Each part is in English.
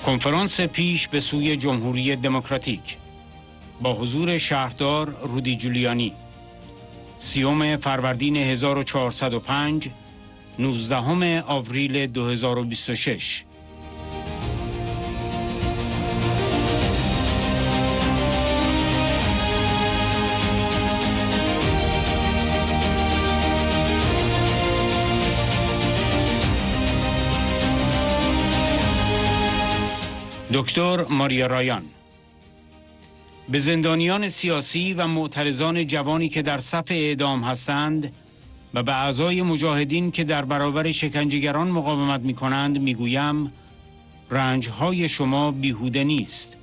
کنفرانس پیش به سوی جمهوری دمكراتيك با حضور شهردار رودی جولیانی 30 فروردین 1405 19 آوریل 2026. دکتر رايان به زندانیان سیاسی و معترضان جوانی که در صف اعدام هستند و به اعضای مجاهدین که در برابر شکنجهگران مقاومت می کنند می گویم رنجهای شما بیهوده نیست.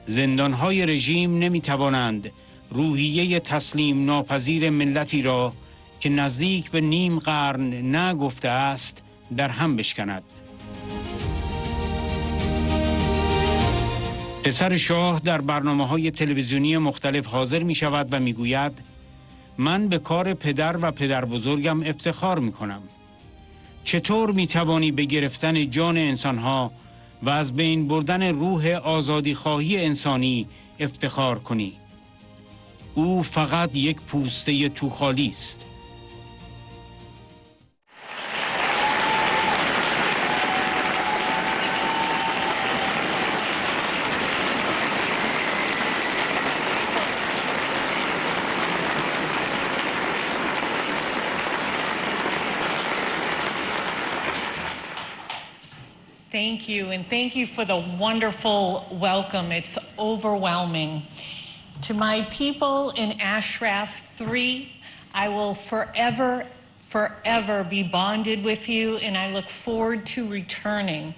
زندانهای رژیم نمی توانند روحیه تسلیم ناپذیر ملتی را که نزدیک به نیم قرن نگفته است در هم بشکند. پسر شاه در برنامه‌های تلویزیونی مختلف حاضر می شود و می گوید من به کار پدر و پدر بزرگم افتخار می کنم. چطور می توانی به گرفتن جان انسانها و از بین بردن روح آزادی خواهی انسانی افتخار کنی؟ او فقط یک پوسته توخالی است. Thank you, and thank you for the wonderful welcome. It's overwhelming. To my people in Ashraf 3, I will forever, forever be bonded with you, and I look forward to returning.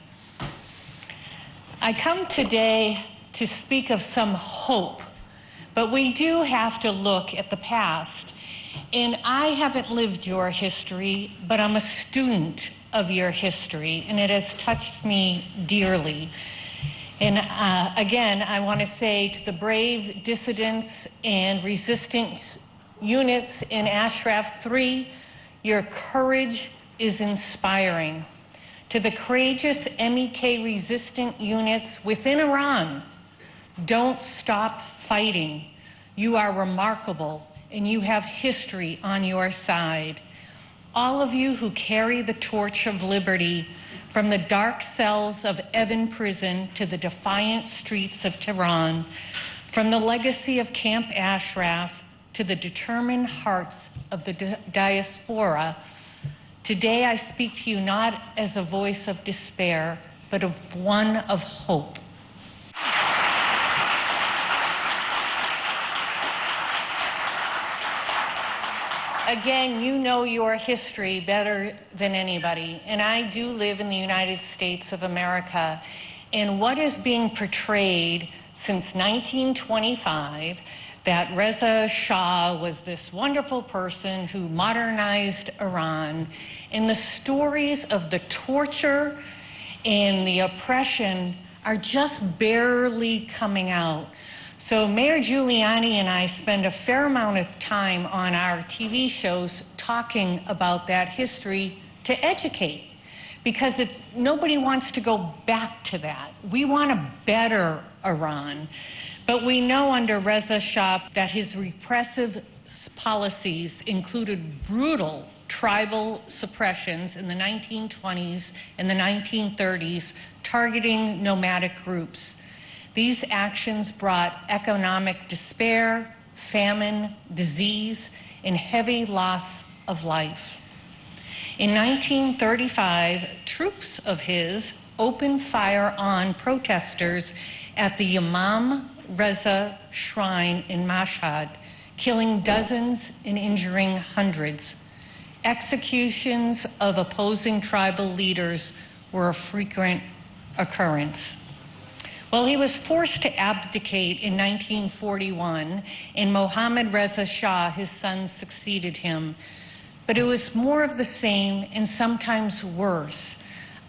I come today to speak of some hope, but we do have to look at the past. And I haven't lived your history, but I'm a student of your history, and it has touched me dearly. And again, I want to say to the brave dissidents and resistance units in Ashraf 3, your courage is inspiring. To the courageous MEK resistant units within Iran, don't stop fighting. You are remarkable, and you have history on your side. All of you who carry the torch of liberty from the dark cells of Evin prison to the defiant streets of Tehran, from the legacy of Camp Ashraf to the determined hearts of the diaspora, today I speak to you not as a voice of despair, but of one of hope. Again, you know your history better than anybody, and I do live in the United States of America. And what is being portrayed since 1925, that Reza Shah was this wonderful person who modernized Iran, and the stories of the torture and the oppression are just barely coming out. So Mayor Giuliani and I spend a fair amount of time on our TV shows talking about that history to educate, because nobody wants to go back to that. We want a better Iran. But we know under Reza Shah that his repressive policies included brutal tribal suppressions in the 1920s and the 1930s, targeting nomadic groups. These actions brought economic despair, famine, disease, and heavy loss of life. In 1935, troops of his opened fire on protesters at the Imam Reza Shrine in Mashhad, killing dozens and injuring hundreds. Executions of opposing tribal leaders were a frequent occurrence. Well, he was forced to abdicate in 1941, and Mohammad Reza Shah, his son, succeeded him. But it was more of the same and sometimes worse.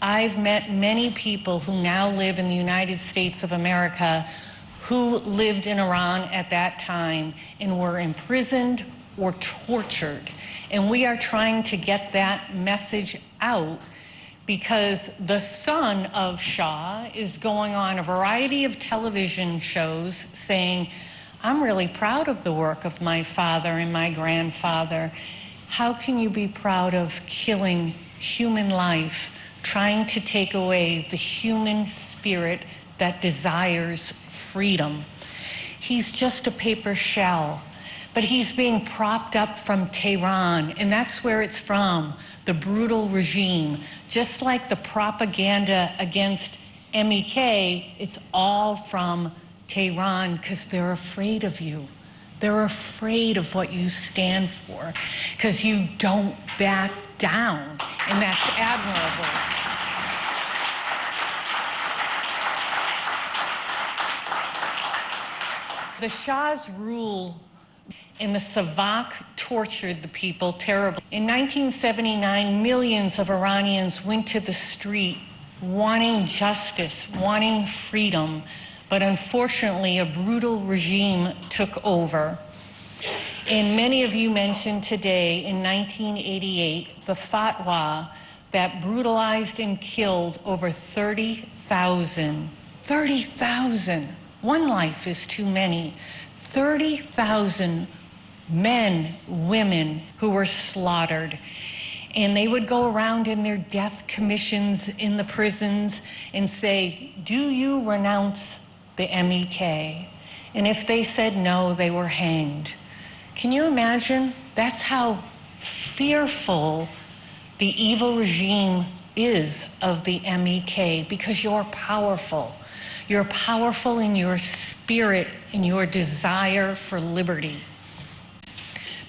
I've met many people who now live in the United States of America who lived in Iran at that time and were imprisoned or tortured. And we are trying to get that message out, because the son of Shah is going on a variety of television shows saying, I'm really proud of the work of my father and my grandfather. How can you be proud of killing human life, trying to take away the human spirit that desires freedom? He's just a paper shell, but he's being propped up from Tehran, and that's where it's from, the brutal regime. Just like the propaganda against MEK, it's all from Tehran because they're afraid of you. They're afraid of what you stand for because you don't back down, and that's admirable. The Shah's rule and the Savak tortured the people terribly. In 1979, millions of Iranians went to the street wanting justice, wanting freedom, but unfortunately a brutal regime took over. And many of you mentioned today, in 1988, the fatwa that brutalized and killed over 30,000. 30,000. One life is too many. 30,000 men, women who were slaughtered. And they would go around in their death commissions in the prisons and say, do you renounce the MEK? And if they said no, they were hanged. Can you imagine? That's how fearful the evil regime is of the MEK, because you're powerful. You're powerful in your spirit and your desire for liberty.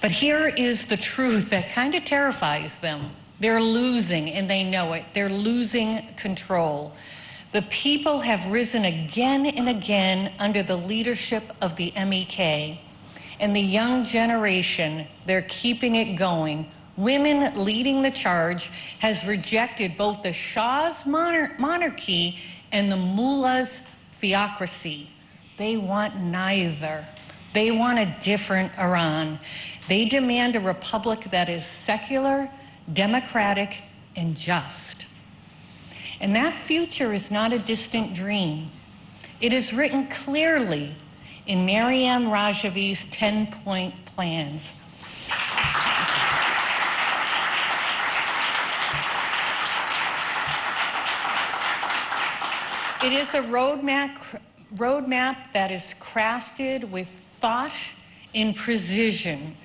But here is the truth that kind of terrifies them. They're losing, and they know it. They're losing control. The people have risen again and again under the leadership of the MEK, and the young generation, they're keeping it going. Women leading the charge has rejected both the Shah's monarchy and the mullah's theocracy. They want neither. They want a different Iran. They demand a republic that is secular, democratic, and just. And that future is not a distant dream. It is written clearly in Maryam Rajavi's 10-point plans. It is a roadmap that is crafted with thought and precision.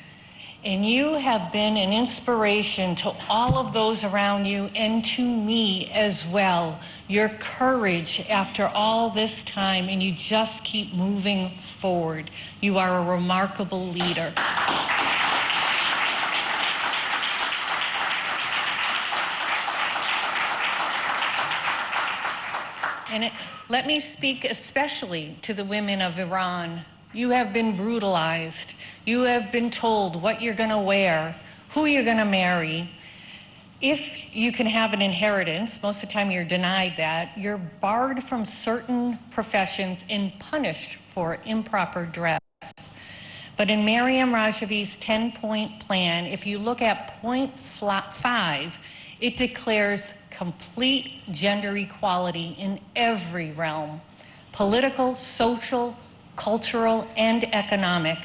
And you have been an inspiration to all of those around you and to me as well. Your courage after all this time, and you just keep moving forward. You are a remarkable leader. And let me speak especially to the women of Iran. You have been brutalized. You have been told what you're going to wear, who you're going to marry. If you can have an inheritance, most of the time you're denied that, you're barred from certain professions and punished for improper dress. But in Maryam Rajavi's 10-point plan, if you look at point 5, it declares complete gender equality in every realm: political, social, cultural, and economic.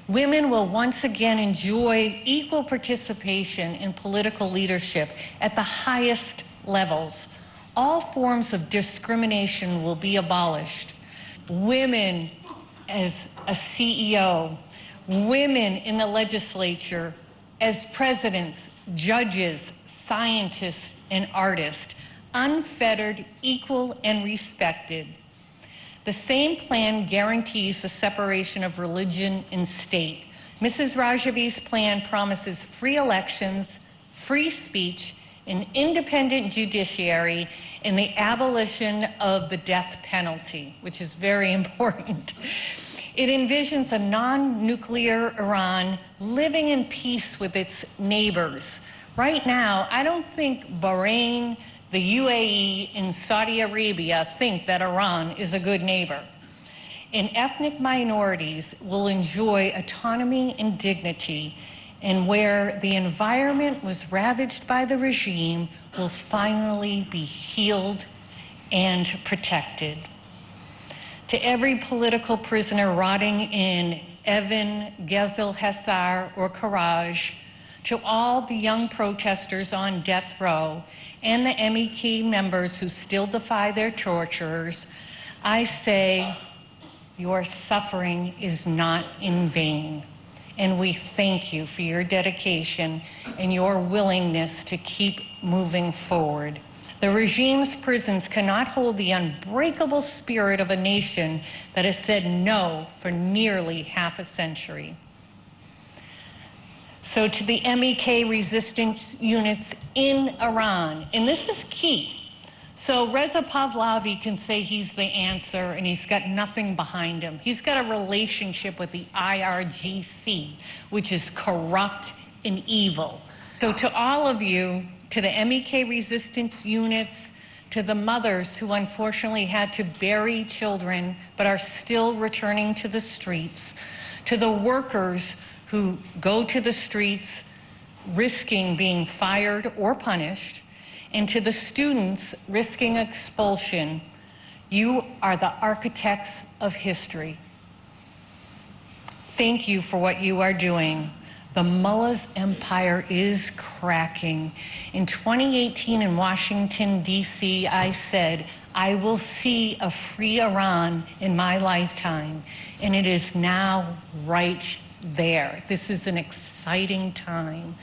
Women will once again enjoy equal participation in political leadership at the highest levels. All forms of discrimination will be abolished. Women as a CEO, women in the legislature as presidents, judges, scientists, and artists, unfettered, equal, and respected. The same plan guarantees the separation of religion and state. Mrs. Rajavi's plan promises free elections, free speech, an independent judiciary, and the abolition of the death penalty, which is very important. It envisions a non-nuclear Iran living in peace with its neighbors. Right now, I don't think Bahrain, the UAE, and Saudi Arabia think that Iran is a good neighbor. And ethnic minorities will enjoy autonomy and dignity, and where the environment was ravaged by the regime will finally be healed and protected. To every political prisoner rotting in Evin, Gezel, Hessar, or Karaj, to all the young protesters on death row and the MEK members who still defy their torturers, I say your suffering is not in vain. And we thank you for your dedication and your willingness to keep moving forward. The regime's prisons cannot hold the unbreakable spirit of a nation that has said no for nearly half a century. So to the MEK resistance units in Iran, and this is key. So Reza Pahlavi can say he's the answer and he's got nothing behind him. He's got a relationship with the IRGC, which is corrupt and evil. So to all of you, to the MEK resistance units, to the mothers who unfortunately had to bury children but are still returning to the streets, to the workers who go to the streets risking being fired or punished, and to the students risking expulsion, you are the architects of history. Thank you for what you are doing. The mullah's empire is cracking. In 2018 in Washington, D.C., I said, I will see a free Iran in my lifetime, and it is now right there. This is an exciting time.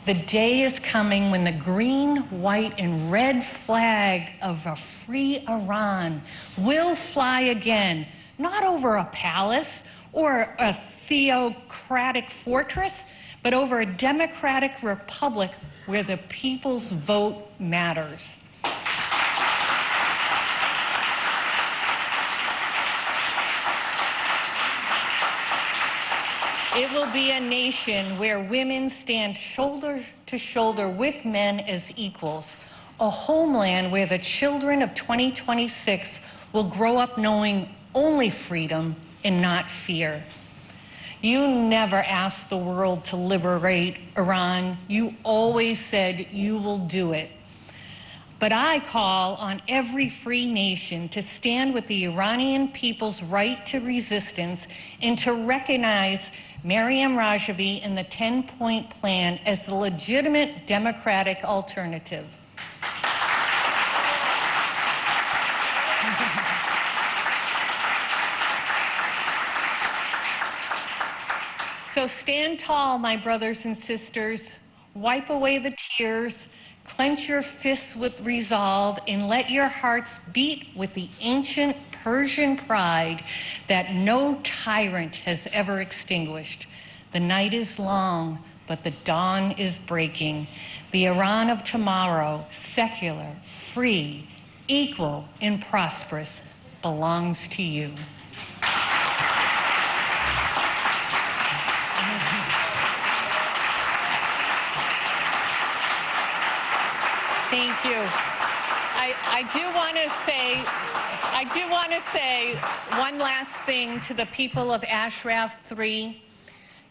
The day is coming when the green, white, and red flag of a free Iran will fly again, not over a palace or a theocratic fortress, but over a democratic republic where the people's vote matters. It will be a nation where women stand shoulder to shoulder with men as equals, a homeland where the children of 2026 will grow up knowing only freedom and not fear. You never asked the world to liberate Iran. You always said you will do it. But I call on every free nation to stand with the Iranian people's right to resistance and to recognize Meriem Rajavi and the 10-point plan as the legitimate democratic alternative. So stand tall, my brothers and sisters. Wipe away the tears, clench your fists with resolve, and let your hearts beat with the ancient Persian pride that no tyrant has ever extinguished. The night is long, but the dawn is breaking. The Iran of tomorrow, secular, free, equal, and prosperous, belongs to you. Thank you. I do want to say one last thing to the people of Ashraf 3.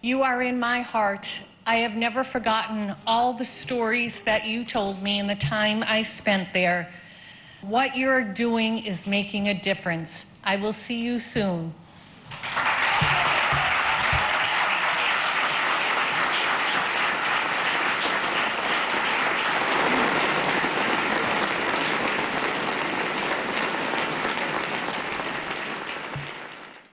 You are in my heart. I have never forgotten all the stories that you told me and the time I spent there. What you're doing is making a difference. I will see you soon.